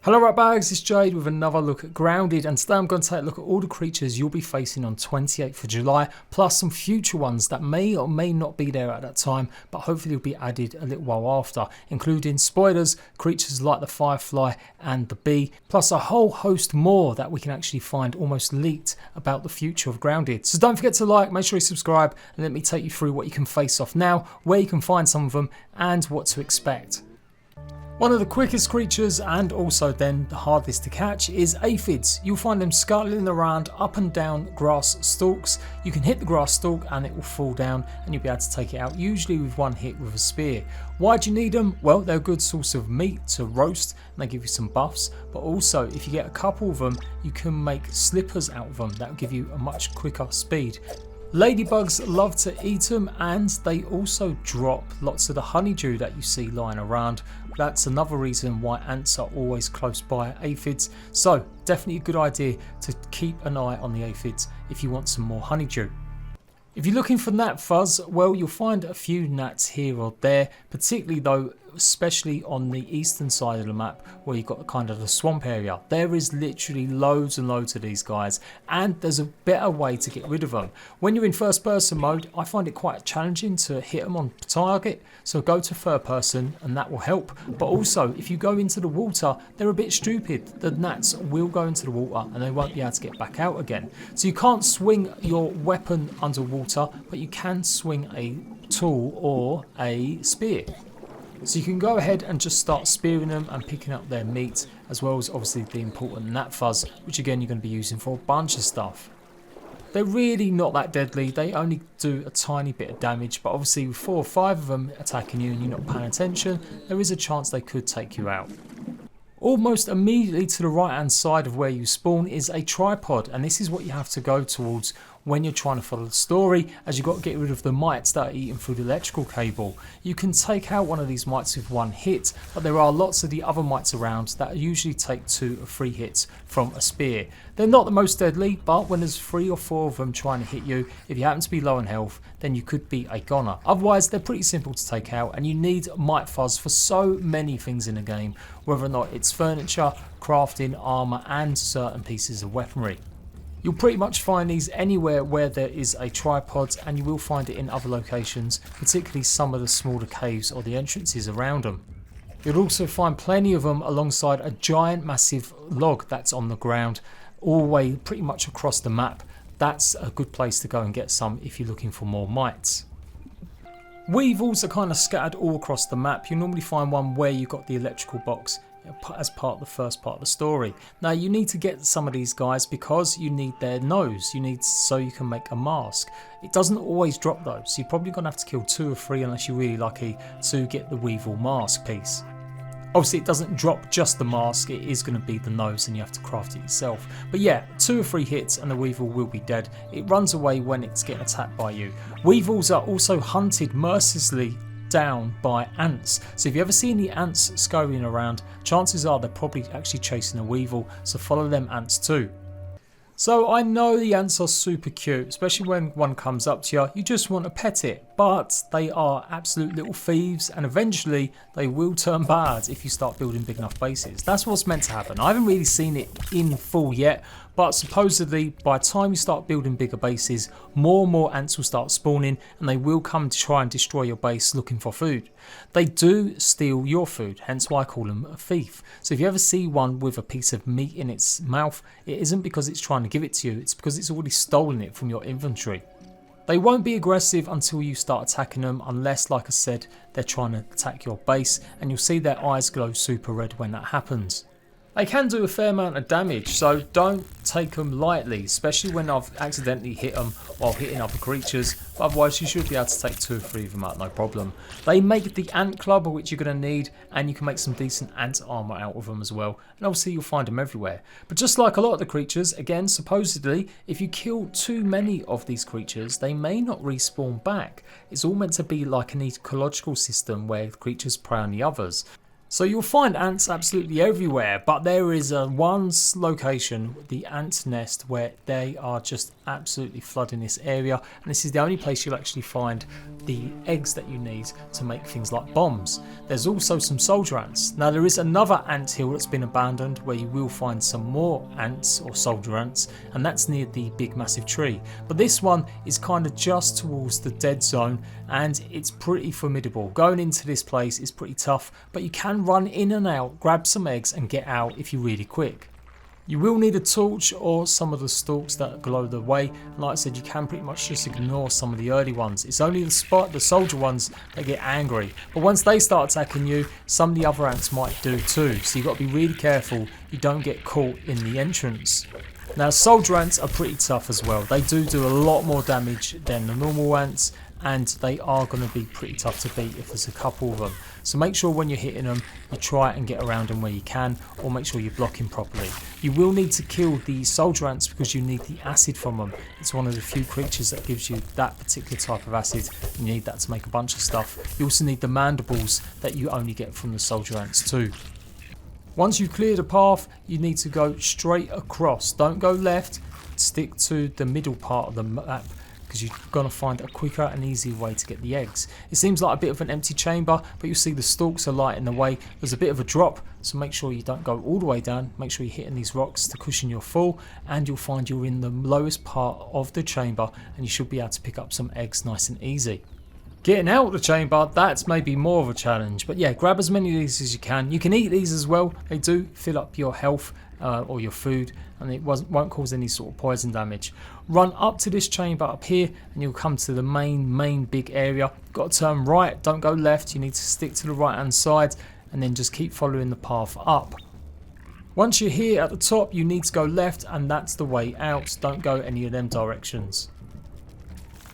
Hello Ratbags, it's Jade with another look at Grounded, and today I'm going to take a look at all the creatures you'll be facing on 28th of July, plus some future ones that may or may not be there at that time, but hopefully will be added a little while after, including spoilers, creatures like the Firefly and the Bee, plus a whole host more that we can actually find almost leaked about the future of Grounded. So don't forget to like, make sure you subscribe, and let me take you through what you can face off now, where you can find some of them, and what to expect. One of the quickest creatures and also then the hardest to catch is Aphids. You'll find them scuttling around up and down grass stalks. You can hit the grass stalk and it will fall down and you'll be able to take it out, usually with one hit with a spear. Why do you need them? Well, they're a good source of meat to roast and they give you some buffs, but also if you get a couple of them you can make slippers out of them that will give you a much quicker speed. Ladybugs love to eat them, and they also drop lots of the honeydew that you see lying around. That's another reason why ants are always close by aphids, so definitely a good idea to keep an eye on the aphids if you want some more honeydew. If you're looking for gnat fuzz, well, you'll find a few gnats here or there, particularly though especially on the eastern side of the map where you've got kind of the swamp area. There is literally loads and loads of these guys, and there's a better way to get rid of them. When you're in first person mode, I find it quite challenging to hit them on target, so go to third person and that will help. But also if you go into the water, they're a bit stupid. The gnats will go into the water and they won't be able to get back out again. So you can't swing your weapon underwater, but you can swing a tool or a spear. So you can go ahead and just start spearing them and picking up their meat, as well as obviously the important gnat fuzz, which again you're going to be using for a bunch of stuff. They're really not that deadly, they only do a tiny bit of damage, but obviously with 4 or 5 of them attacking you and you're not paying attention, there is a chance they could take you out. Almost immediately to the right hand side of where you spawn is a tripod, and this is what you have to go towards when you're trying to follow the story, as you've got to get rid of the mites that are eating through the electrical cable. You can take out one of these mites with one hit, but there are lots of the other mites around that usually take 2 or 3 hits from a spear. They're not the most deadly, but when there's 3 or 4 of them trying to hit you, if you happen to be low on health, then you could be a goner. Otherwise they're pretty simple to take out, and you need mite fuzz for so many things in the game, whether or not it's furniture, crafting, armour and certain pieces of weaponry. You'll pretty much find these anywhere where there is a tripod, and you will find it in other locations, particularly some of the smaller caves or the entrances around them. You'll also find plenty of them alongside a giant massive log that's on the ground all the way pretty much across the map. That's a good place to go and get some if you're looking for more mites. Weevils are kind of scattered all across the map. You normally find one where you've got the electrical box as part of the first part of the story. Now you need to get some of these guys because you need their nose, so you can make a mask. It doesn't always drop though, so you're probably going to have to kill 2 or 3 unless you're really lucky to get the Weevil mask piece. Obviously it doesn't drop just the mask, it is going to be the nose and you have to craft it yourself. But yeah, 2 or 3 hits and the Weevil will be dead. It runs away when it's getting attacked by you. Weevils are also hunted mercilessly down by ants, so if you ever see any ants scurrying around, chances are they're probably actually chasing a Weevil, so follow them ants too. So I know the ants are super cute, especially when one comes up to you, you just want to pet it, but they are absolute little thieves and eventually they will turn bad if you start building big enough bases. That's what's meant to happen. I haven't really seen it in full yet, but supposedly by the time you start building bigger bases, more and more ants will start spawning and they will come to try and destroy your base looking for food. They do steal your food, hence why I call them a thief. So if you ever see one with a piece of meat in its mouth, it isn't because it's trying to give it to you, it's because it's already stolen it from your inventory. They won't be aggressive until you start attacking them, unless, like I said, they're trying to attack your base, and you'll see their eyes glow super red when that happens. They can do a fair amount of damage, so don't take them lightly, especially when I've accidentally hit them while hitting other creatures. But otherwise you should be able to take 2 or 3 of them out, no problem. They make the ant club, which you're going to need, and you can make some decent ant armour out of them as well. And obviously you'll find them everywhere. But just like a lot of the creatures, again, supposedly, if you kill too many of these creatures, they may not respawn back. It's all meant to be like an ecological system where the creatures prey on the others. So you'll find ants absolutely everywhere, but there is one location, the ant nest, where they are just absolutely flooding this area, and this is the only place you'll actually find the eggs that you need to make things like bombs. There's also some soldier ants. Now there is another ant hill that's been abandoned where you will find some more ants or soldier ants, and that's near the big massive tree. But this one is kind of just towards the dead zone, and it's pretty formidable. Going into this place is pretty tough, but you can run in and out, grab some eggs and get out if you're really quick. You will need a torch or some of the stalks that glow the way. Like I said, you can pretty much just ignore some of the early ones. It's only the soldier ones that get angry. But once they start attacking you, some of the other ants might do too. So you've got to be really careful you don't get caught in the entrance. Now soldier ants are pretty tough as well. They do a lot more damage than the normal ants, and they are going to be pretty tough to beat if there's a couple of them. So make sure when you're hitting them, you try and get around them where you can, or make sure you're blocking properly. You will need to kill the soldier ants because you need the acid from them. It's one of the few creatures that gives you that particular type of acid. You need that to make a bunch of stuff. You also need the mandibles that you only get from the soldier ants too. Once you've cleared a path, you need to go straight across. Don't go left, stick to the middle part of the map, because you're going to find a quicker and easier way to get the eggs. It seems like a bit of an empty chamber, but you'll see the stalks are lighting the way. There's a bit of a drop, so make sure you don't go all the way down. Make sure you're hitting these rocks to cushion your fall, and you'll find you're in the lowest part of the chamber, and you should be able to pick up some eggs nice and easy. Getting out of the chamber, that's maybe more of a challenge, but yeah, grab as many of these as you can. You can eat these as well. They do fill up your health or your food, and it won't cause any sort of poison damage. Run up to this chamber up here and you'll come to the main big area. Got to turn right, don't go left. You need to stick to the right hand side and then just keep following the path up. Once you're here at the top, you need to go left, and that's the way out. Don't go any of them directions.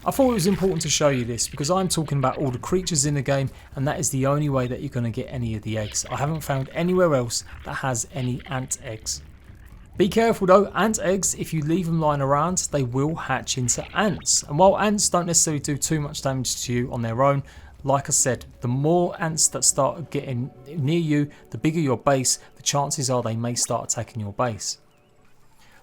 I thought it was important to show you this because I'm talking about all the creatures in the game, and that is the only way that you're going to get any of the eggs. I haven't found anywhere else that has any ant eggs. Be careful though, ant eggs, if you leave them lying around, they will hatch into ants. And while ants don't necessarily do too much damage to you on their own, like I said, the more ants that start getting near you, the bigger your base, the chances are they may start attacking your base.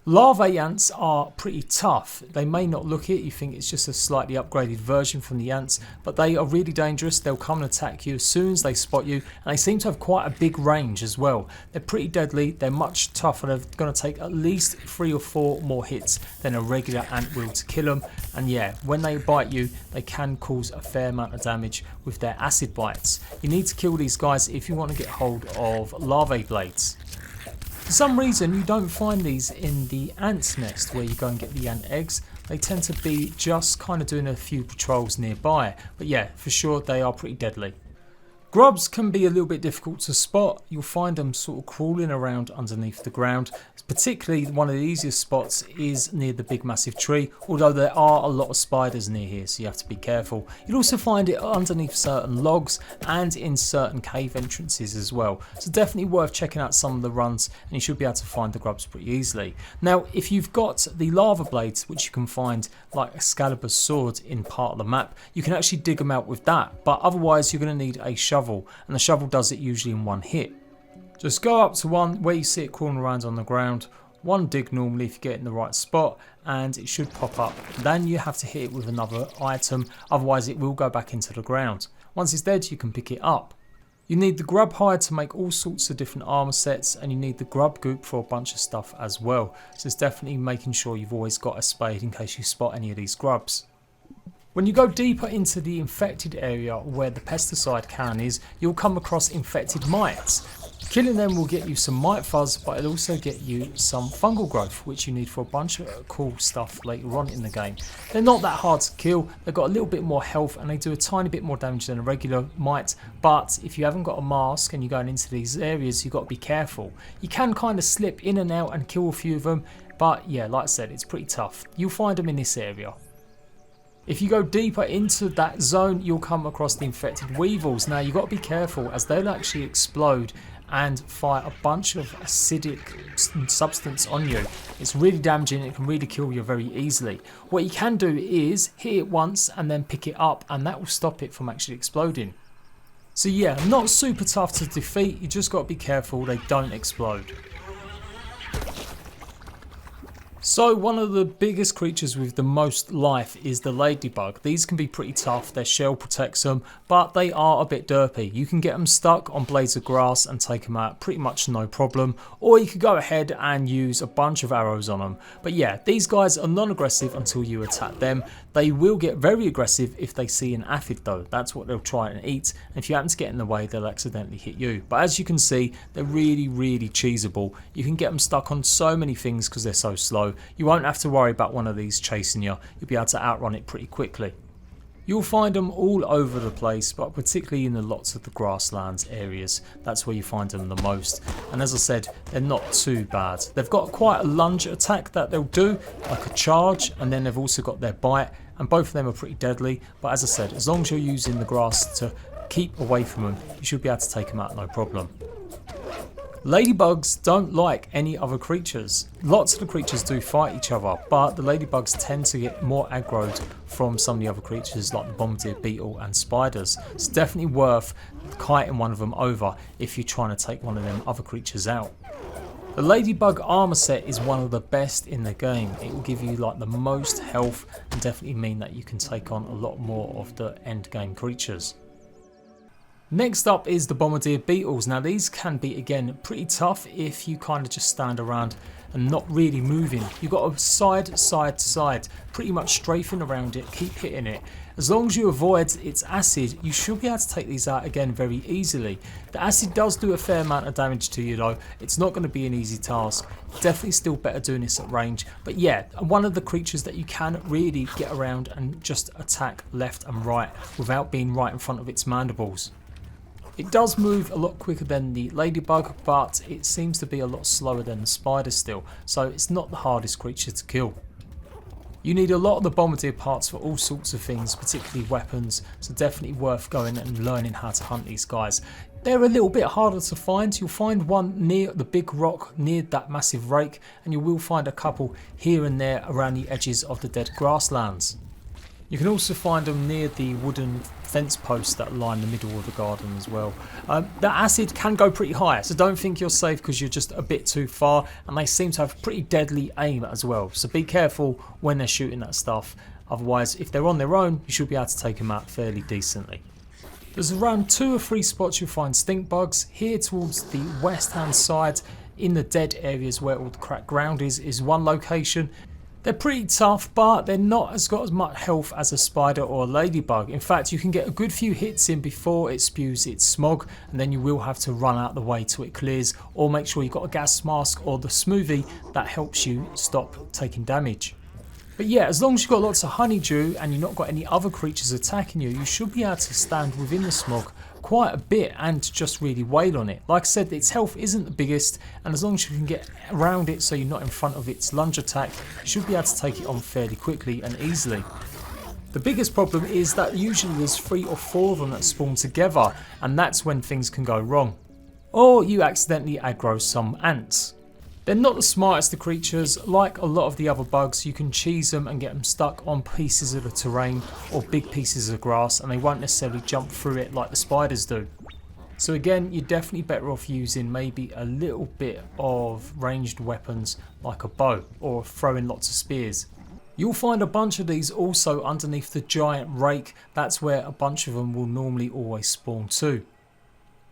Larvae ants are pretty tough. They may not look it, you think it's just a slightly upgraded version from the ants, but they are really dangerous. They'll come and attack you as soon as they spot you, and they seem to have quite a big range as well. They're pretty deadly, they're much tougher, they're going to take at least 3 or 4 more hits than a regular ant will to kill them, and yeah, when they bite you, they can cause a fair amount of damage with their acid bites. You need to kill these guys if you want to get hold of larvae blades. For some reason you don't find these in the ant's nest where you go and get the ant eggs. They tend to be just kind of doing a few patrols nearby, but yeah, for sure they are pretty deadly. Grubs can be a little bit difficult to spot. You'll find them sort of crawling around underneath the ground. Particularly one of the easiest spots is near the big massive tree, although there are a lot of spiders near here, so you have to be careful. You'll also find it underneath certain logs and in certain cave entrances as well. So definitely worth checking out some of the runs, and you should be able to find the grubs pretty easily. Now if you've got the lava blades, which you can find like Excalibur's sword in part of the map, you can actually dig them out with that, but otherwise you're going to need a shovel, and the shovel does it usually in one hit. Just go up to one where you see it crawling around on the ground, one dig normally if you get in the right spot, and it should pop up. Then you have to hit it with another item, otherwise it will go back into the ground. Once it's dead you can pick it up. You need the grub hide to make all sorts of different armor sets, and you need the grub goop for a bunch of stuff as well. So it's definitely making sure you've always got a spade in case you spot any of these grubs. When you go deeper into the infected area where the pesticide can is, you'll come across infected mites. Killing them will get you some mite fuzz, but it'll also get you some fungal growth, which you need for a bunch of cool stuff later on in the game. They're not that hard to kill, they've got a little bit more health and they do a tiny bit more damage than a regular mite, but if you haven't got a mask and you're going into these areas, you've got to be careful. You can kind of slip in and out and kill a few of them, but yeah, like I said, it's pretty tough. You'll find them in this area. If you go deeper into that zone, you'll come across the infected weevils. Now you've got to be careful as they'll actually explode and fire a bunch of acidic substance on you. It's really damaging, it can really kill you very easily. What you can do is hit it once and then pick it up, and that will stop it from actually exploding. So yeah, not super tough to defeat, you just got to be careful they don't explode. So one of the biggest creatures with the most life is the Ladybug. These can be pretty tough, their shell protects them, but they are a bit derpy. You can get them stuck on blades of grass and take them out pretty much no problem, or you could go ahead and use a bunch of arrows on them. But yeah, these guys are non-aggressive until you attack them. They will get very aggressive if they see an aphid though, that's what they'll try and eat, and if you happen to get in the way they'll accidentally hit you. But as you can see, they're really cheesable. You can get them stuck on so many things because they're so slow. You won't have to worry about one of these chasing you, you'll be able to outrun it pretty quickly. You'll find them all over the place, but particularly in the lots of the grasslands areas, that's where you find them the most. And as I said, they're not too bad. They've got quite a lunge attack that they'll do, like a charge, and then they've also got their bite, and both of them are pretty deadly. But as I said, as long as you're using the grass to keep away from them, you should be able to take them out no problem. Ladybugs don't like any other creatures. Lots of the creatures do fight each other, but the ladybugs tend to get more aggroed from some of the other creatures like the Bombardier Beetle and spiders. It's definitely worth kiting one of them over if you're trying to take one of them other creatures out. The Ladybug armor set is one of the best in the game. It will give you like the most health and definitely mean that you can take on a lot more of the end game creatures. Next up is the Bombardier Beetles. Now these can be again pretty tough if you kind of just stand around and not really moving. You've got to side, pretty much strafing around it, keep hitting it. As long as you avoid its acid, you should be able to take these out again very easily. The acid does do a fair amount of damage to you though. It's not going to be an easy task. Definitely still better doing this at range. But yeah, one of the creatures that you can really get around and just attack left and right without being right in front of its mandibles. It does move a lot quicker than the Ladybug, but it seems to be a lot slower than the spider still, so it's not the hardest creature to kill. You need a lot of the Bombardier parts for all sorts of things, particularly weapons, so definitely worth going and learning how to hunt these guys. They're a little bit harder to find. You'll find one near the big rock, near that massive rake, and you will find a couple here and there around the edges of the dead grasslands. You can also find them near the wooden fence posts that line the middle of the garden as well. The acid can go pretty high, so don't think you're safe because you're just a bit too far, and they seem to have pretty deadly aim as well, so be careful when they're shooting that stuff. Otherwise, if they're on their own, you should be able to take them out fairly decently. There's around 2 or 3 spots you'll find stink bugs. Here towards the west hand side in the dead areas where all the cracked ground is one location. They're pretty tough, but they're not got as much health as a spider or a ladybug. In fact, you can get a good few hits in before it spews its smog, and then you will have to run out the way till it clears, or make sure you've got a gas mask or the smoothie that helps you stop taking damage. But yeah, as long as you've got lots of honeydew and you've not got any other creatures attacking you, you should be able to stand within the smog quite a bit and just really wail on it. Like I said, its health isn't the biggest, and as long as you can get around it so you're not in front of its lunge attack, you should be able to take it on fairly quickly and easily. The biggest problem is that usually there's 3 or 4 of them that spawn together, and that's when things can go wrong. Or you accidentally aggro some ants. They're not the smartest of creatures. Like a lot of the other bugs, you can cheese them and get them stuck on pieces of the terrain or big pieces of grass, and they won't necessarily jump through it like the spiders do. So again, you're definitely better off using maybe a little bit of ranged weapons like a bow or throwing lots of spears. You'll find a bunch of these also underneath the giant rake. That's where a bunch of them will normally always spawn too.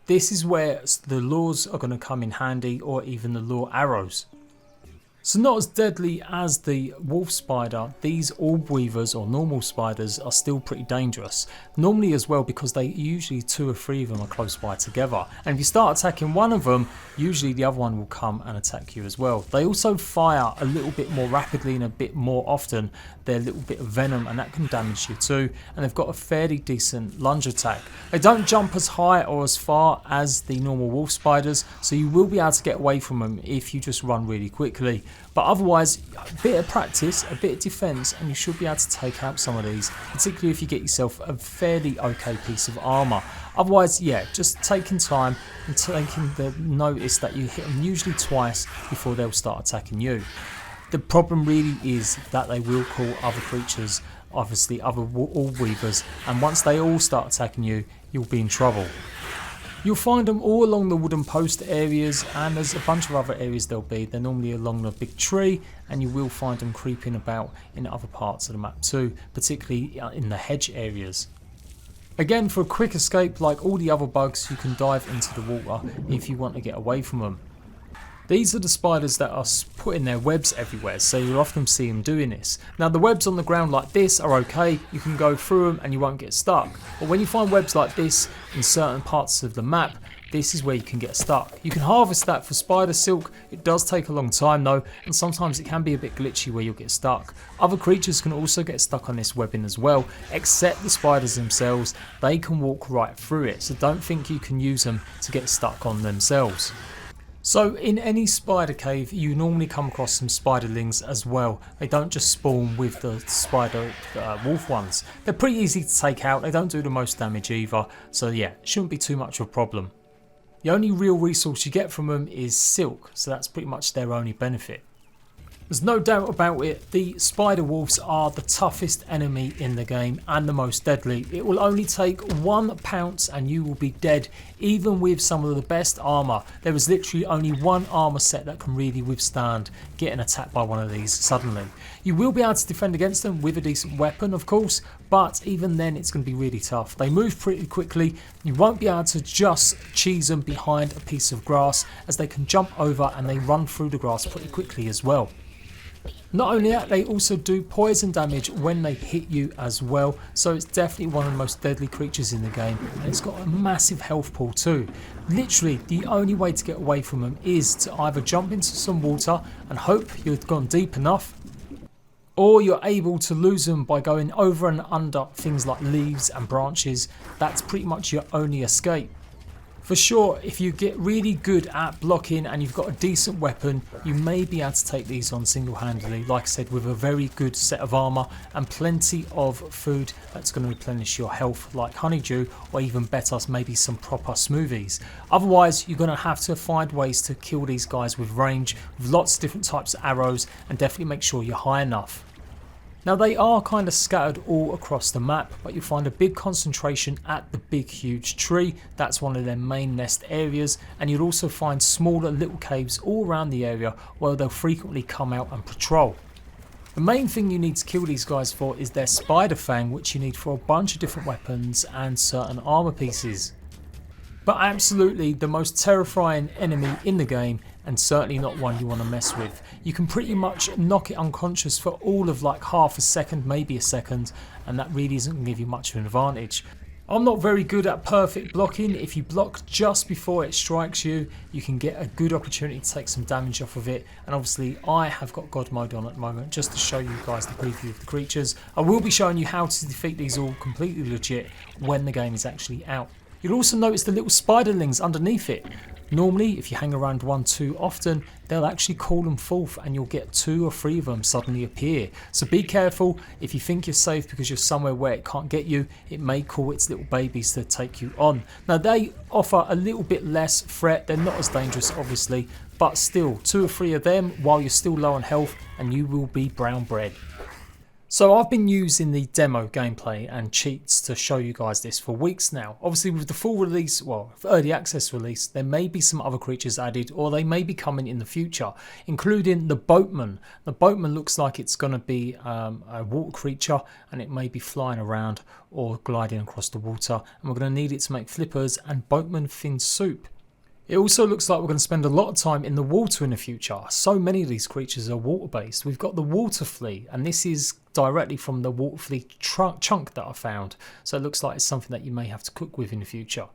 This is where the lures are going to come in handy, or even the lure arrows. So not as deadly as the wolf spider, these orb weavers or normal spiders are still pretty dangerous. Normally as well, because they usually 2 or 3 of them are close by together. And if you start attacking one of them, usually the other one will come and attack you as well. They also fire a little bit more rapidly and a bit more often. They're a little bit of venom, and that can damage you too. And they've got a fairly decent lunge attack. They don't jump as high or as far as the normal wolf spiders, so you will be able to get away from them if you just run really quickly. But otherwise, a bit of practice, a bit of defense, and you should be able to take out some of these, particularly if you get yourself a fairly okay piece of armor. Otherwise, yeah, just taking time and taking the notice that you hit them usually twice before they'll start attacking you. The problem really is that they will call other creatures, obviously other orb weavers, and once they all start attacking you, you'll be in trouble. You'll find them all along the wooden post areas, and there's a bunch of other areas they'll be. They're normally along the big tree, and you will find them creeping about in other parts of the map too, particularly in the hedge areas. Again, for a quick escape, like all the other bugs, you can dive into the water if you want to get away from them. These are the spiders that are putting their webs everywhere, so you'll often see them doing this. Now the webs on the ground like this are okay, you can go through them and you won't get stuck. But when you find webs like this in certain parts of the map, this is where you can get stuck. You can harvest that for spider silk. It does take a long time though, and sometimes it can be a bit glitchy where you'll get stuck. Other creatures can also get stuck on this webbing as well, except the spiders themselves. They can walk right through it, so don't think you can use them to get stuck on themselves. So in any spider cave you normally come across some spiderlings as well. They don't just spawn with the spider wolf ones. They're pretty easy to take out, they don't do the most damage either, so yeah, shouldn't be too much of a problem. The only real resource you get from them is silk, so that's pretty much their only benefit. There's no doubt about it, the spider wolves are the toughest enemy in the game and the most deadly. It will only take one pounce and you will be dead, even with some of the best armour. There is literally only one armour set that can really withstand getting attacked by one of these suddenly. You will be able to defend against them with a decent weapon of course, but even then it's going to be really tough. They move pretty quickly, you won't be able to just cheese them behind a piece of grass, as they can jump over and they run through the grass pretty quickly as well. Not only that, they also do poison damage when they hit you as well, so it's definitely one of the most deadly creatures in the game, and it's got a massive health pool too. Literally the only way to get away from them is to either jump into some water and hope you've gone deep enough, or you're able to lose them by going over and under things like leaves and branches. That's pretty much your only escape. For sure, if you get really good at blocking and you've got a decent weapon, you may be able to take these on single-handedly, like I said, with a very good set of armour and plenty of food that's going to replenish your health, like honeydew, or even better, maybe some proper smoothies. Otherwise, you're going to have to find ways to kill these guys with range, with lots of different types of arrows, and definitely make sure you're high enough. Now they are kind of scattered all across the map, but you'll find a big concentration at the big huge tree. That's one of their main nest areas, and you'll also find smaller little caves all around the area where they'll frequently come out and patrol. The main thing you need to kill these guys for is their spider fang, which you need for a bunch of different weapons and certain armor pieces. But absolutely the most terrifying enemy in the game, and certainly not one you want to mess with. You can pretty much knock it unconscious for all of like half a second, maybe a second, and that really isn't going to give you much of an advantage. I'm not very good at perfect blocking. If you block just before it strikes you, you can get a good opportunity to take some damage off of it. And obviously I have got God mode on at the moment just to show you guys the preview of the creatures. I will be showing you how to defeat these all completely legit when the game is actually out. You'll also notice the little spiderlings underneath it. Normally, if you hang around one too often, they'll actually call them forth and you'll get 2 or 3 of them suddenly appear. So be careful. If you think you're safe because you're somewhere where it can't get you, it may call its little babies to take you on. Now they offer a little bit less threat. They're not as dangerous obviously, but still 2 or 3 of them while you're still low on health and you will be brown bread. So I've been using the demo gameplay and cheats to show you guys this for weeks now. Obviously with the full release, well, early access release, there may be some other creatures added, or they may be coming in the future, including the Boatman. The Boatman looks like it's going to be a water creature, and it may be flying around or gliding across the water, and we're going to need it to make flippers and Boatman fin soup. It also looks like we're going to spend a lot of time in the water in the future. So many of these creatures are water based. We've got the Water Flea, and this is directly from the Water Flea chunk that I found. So it looks like it's something that you may have to cook with in the future.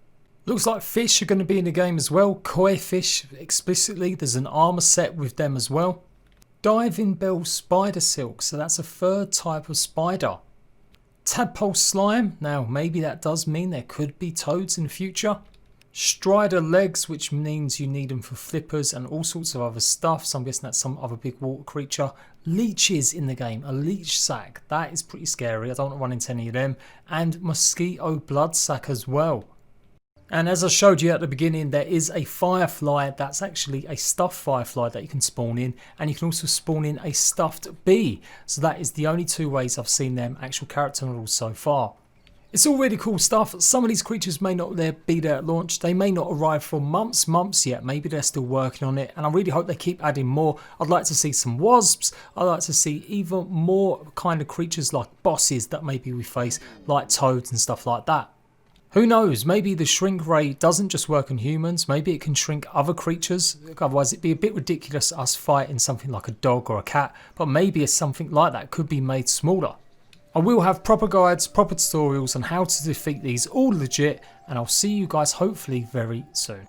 Looks like fish are going to be in the game as well. Koi fish explicitly. There's an armor set with them as well. Diving bell spider silk. So that's a 3rd type of spider. Tadpole slime. Now maybe that does mean there could be toads in the future. Strider legs, which means you need them for flippers and all sorts of other stuff. So I'm guessing that's some other big water creature. Leeches in the game, a leech sack. That is pretty scary. I don't want to run into any of them. And mosquito blood sack as well. And as I showed you at the beginning, there is a firefly that's actually a stuffed firefly that you can spawn in. And you can also spawn in a stuffed bee. So that is the only 2 ways I've seen them actual character models so far. It's all really cool stuff. Some of these creatures may not be there at launch. They may not arrive for months yet. Maybe they're still working on it. And I really hope they keep adding more. I'd like to see some wasps. I'd like to see even more kind of creatures like bosses that maybe we face, like toads and stuff like that. Who knows, maybe the shrink ray doesn't just work on humans, maybe it can shrink other creatures, otherwise it'd be a bit ridiculous us fighting something like a dog or a cat, but maybe something like that could be made smaller. I will have proper guides, proper tutorials on how to defeat these, all legit, and I'll see you guys hopefully very soon.